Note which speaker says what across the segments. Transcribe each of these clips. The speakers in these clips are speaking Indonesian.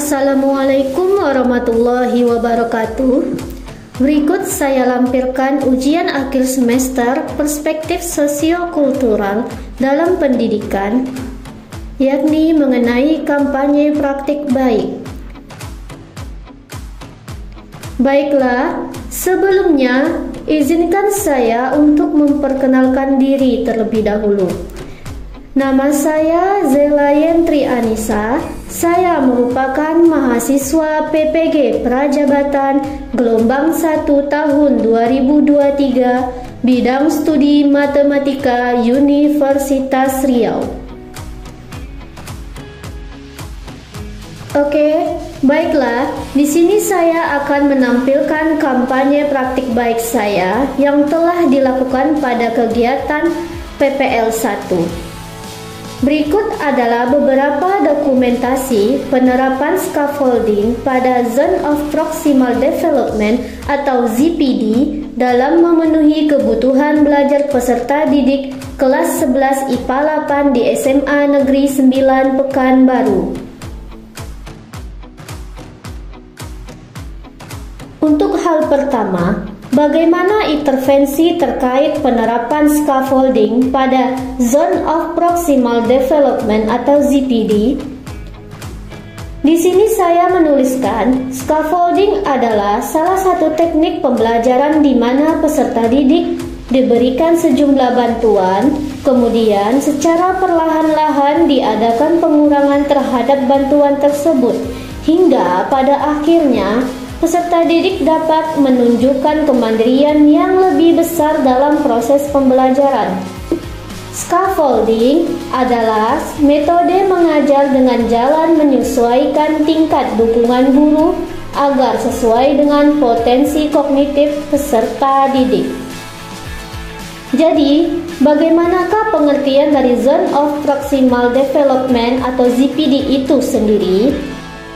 Speaker 1: Assalamualaikum warahmatullahi wabarakatuh. Berikut saya lampirkan ujian akhir semester perspektif sosiokultural dalam pendidikan, yakni mengenai kampanye praktik baik. Baiklah, sebelumnya izinkan saya untuk memperkenalkan diri terlebih dahulu. Nama saya Zela Yentri Anissa. Saya merupakan mahasiswa PPG Prajabatan Gelombang 1 tahun 2023 bidang studi Matematika Universitas Riau. Oke, baiklah. Di sini saya akan menampilkan kampanye praktik baik saya yang telah dilakukan pada kegiatan PPL 1. Berikut adalah beberapa dokumentasi penerapan scaffolding pada Zone of Proximal Development atau ZPD dalam memenuhi kebutuhan belajar peserta didik kelas 11 IPA 8 di SMA Negeri 9 Pekanbaru. Untuk hal pertama, bagaimana intervensi terkait penerapan scaffolding pada Zone of Proximal Development atau ZPD? Di sini saya menuliskan, scaffolding adalah salah satu teknik pembelajaran di mana peserta didik diberikan sejumlah bantuan, kemudian secara perlahan-lahan diadakan pengurangan terhadap bantuan tersebut, hingga pada akhirnya peserta didik dapat menunjukkan kemandirian yang lebih besar dalam proses pembelajaran. Scaffolding adalah metode mengajar dengan jalan menyesuaikan tingkat dukungan guru agar sesuai dengan potensi kognitif peserta didik. Jadi, bagaimanakah pengertian dari Zone of Proximal Development atau ZPD itu sendiri?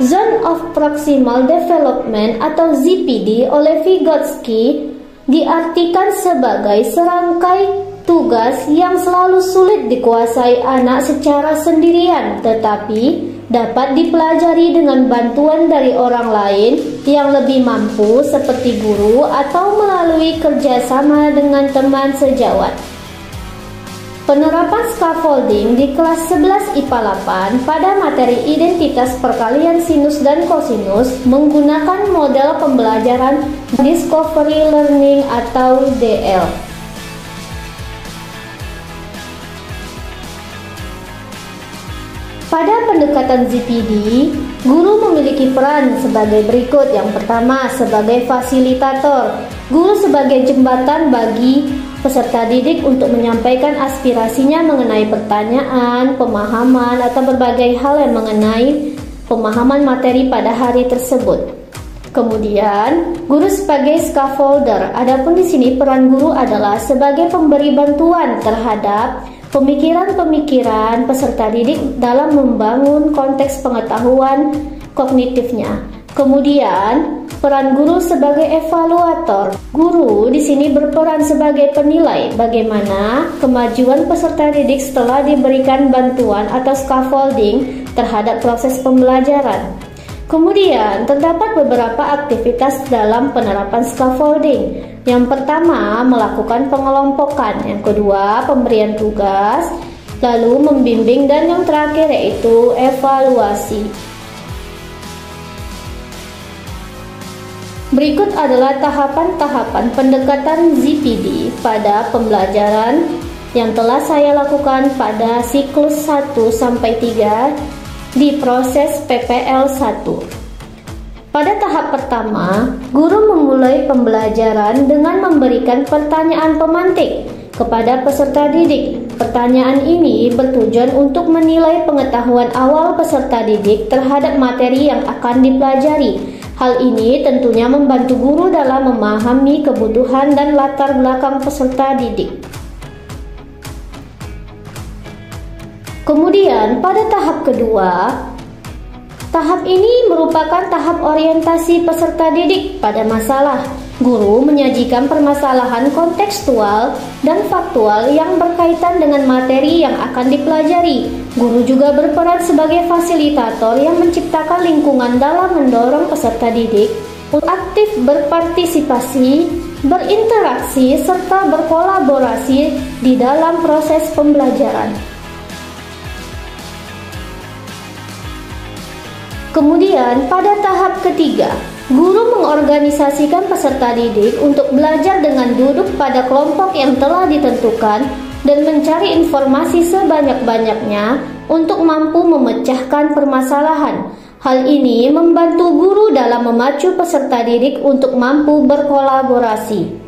Speaker 1: Zone of Proximal Development atau ZPD oleh Vygotsky diartikan sebagai serangkai tugas yang selalu sulit dikuasai anak secara sendirian, tetapi dapat dipelajari dengan bantuan dari orang lain yang lebih mampu seperti guru atau melalui kerjasama dengan teman sejawat. Penerapan scaffolding di kelas 11 IPA 8 pada materi identitas perkalian sinus dan kosinus menggunakan model pembelajaran Discovery Learning atau DL. Pada pendekatan ZPD, guru memiliki peran sebagai berikut. Yang pertama, sebagai fasilitator. Guru sebagai jembatan bagi peserta didik untuk menyampaikan aspirasinya mengenai pertanyaan, pemahaman, atau berbagai hal yang mengenai pemahaman materi pada hari tersebut. Kemudian, guru sebagai scaffolder. Adapun di sini peran guru adalah sebagai pemberi bantuan terhadap pemikiran-pemikiran peserta didik dalam membangun konteks pengetahuan kognitifnya. Kemudian, peran guru sebagai evaluator. Guru di sini berperan sebagai penilai bagaimana kemajuan peserta didik setelah diberikan bantuan atau scaffolding terhadap proses pembelajaran. Kemudian, terdapat beberapa aktivitas dalam penerapan scaffolding. Yang pertama, melakukan pengelompokan. Yang kedua, pemberian tugas, lalu membimbing, dan yang terakhir yaitu evaluasi. Berikut adalah tahapan-tahapan pendekatan ZPD pada pembelajaran yang telah saya lakukan pada siklus 1-3 di proses PPL 1. Pada tahap pertama, guru memulai pembelajaran dengan memberikan pertanyaan pemantik kepada peserta didik. Pertanyaan ini bertujuan untuk menilai pengetahuan awal peserta didik terhadap materi yang akan dipelajari. Hal ini tentunya membantu guru dalam memahami kebutuhan dan latar belakang peserta didik. Kemudian pada tahap kedua, tahap ini merupakan tahap orientasi peserta didik pada masalah Guru menyajikan permasalahan kontekstual dan faktual yang berkaitan dengan materi yang akan dipelajari. Guru juga berperan sebagai fasilitator yang menciptakan lingkungan dalam mendorong peserta didik untuk aktif berpartisipasi, berinteraksi, serta berkolaborasi di dalam proses pembelajaran. Kemudian, pada tahap ketiga, guru mengorganisasikan peserta didik untuk belajar dengan duduk pada kelompok yang telah ditentukan dan mencari informasi sebanyak-banyaknya untuk mampu memecahkan permasalahan. Hal ini membantu guru dalam memacu peserta didik untuk mampu berkolaborasi.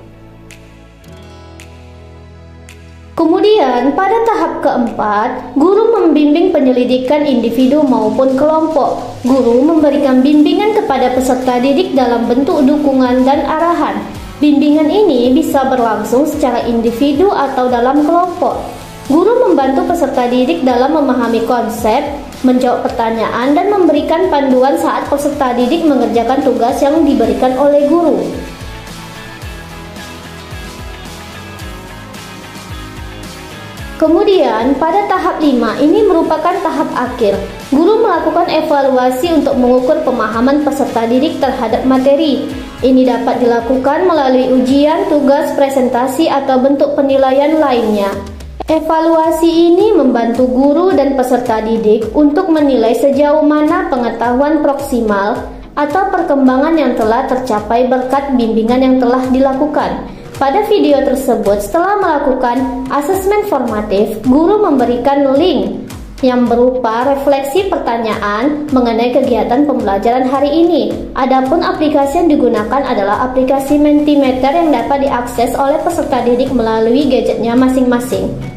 Speaker 1: Kemudian, pada tahap keempat, guru membimbing penyelidikan individu maupun kelompok. Guru memberikan bimbingan kepada peserta didik dalam bentuk dukungan dan arahan. Bimbingan ini bisa berlangsung secara individu atau dalam kelompok. Guru membantu peserta didik dalam memahami konsep, menjawab pertanyaan, dan memberikan panduan saat peserta didik mengerjakan tugas yang diberikan oleh guru. Kemudian, pada tahap 5, ini merupakan tahap akhir. Guru melakukan evaluasi untuk mengukur pemahaman peserta didik terhadap materi. Ini dapat dilakukan melalui ujian, tugas, presentasi, atau bentuk penilaian lainnya. Evaluasi ini membantu guru dan peserta didik untuk menilai sejauh mana pengetahuan proksimal atau perkembangan yang telah tercapai berkat bimbingan yang telah dilakukan. Pada video tersebut, setelah melakukan asesmen formatif, guru memberikan link yang berupa refleksi pertanyaan mengenai kegiatan pembelajaran hari ini. Adapun aplikasi yang digunakan adalah aplikasi Mentimeter yang dapat diakses oleh peserta didik melalui gadgetnya masing-masing.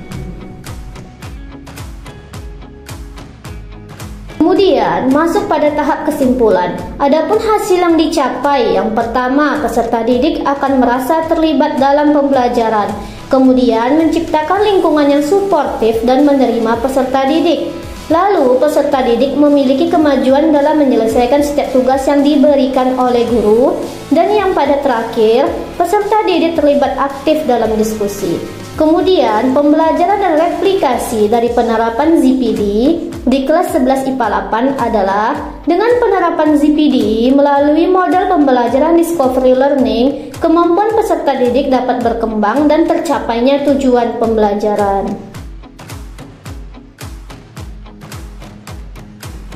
Speaker 1: Kemudian masuk pada tahap kesimpulan. Adapun hasil yang dicapai, yang pertama, peserta didik akan merasa terlibat dalam pembelajaran. Kemudian menciptakan lingkungan yang suportif dan menerima peserta didik. Lalu peserta didik memiliki kemajuan dalam menyelesaikan setiap tugas yang diberikan oleh guru. Dan yang pada terakhir, peserta didik terlibat aktif dalam diskusi. Kemudian pembelajaran dan replikasi dari penerapan ZPD di kelas 11 IPA 8 adalah dengan penerapan ZPD melalui model pembelajaran discovery learning, kemampuan peserta didik dapat berkembang dan tercapainya tujuan pembelajaran.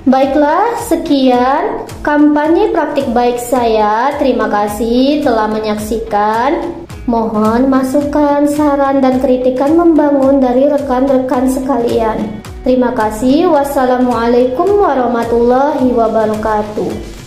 Speaker 1: Baiklah, sekian kampanye praktik baik saya. Terima kasih telah menyaksikan. Mohon masukan, saran, dan kritikan membangun dari rekan-rekan sekalian. Terima kasih. Wassalamualaikum warahmatullahi wabarakatuh.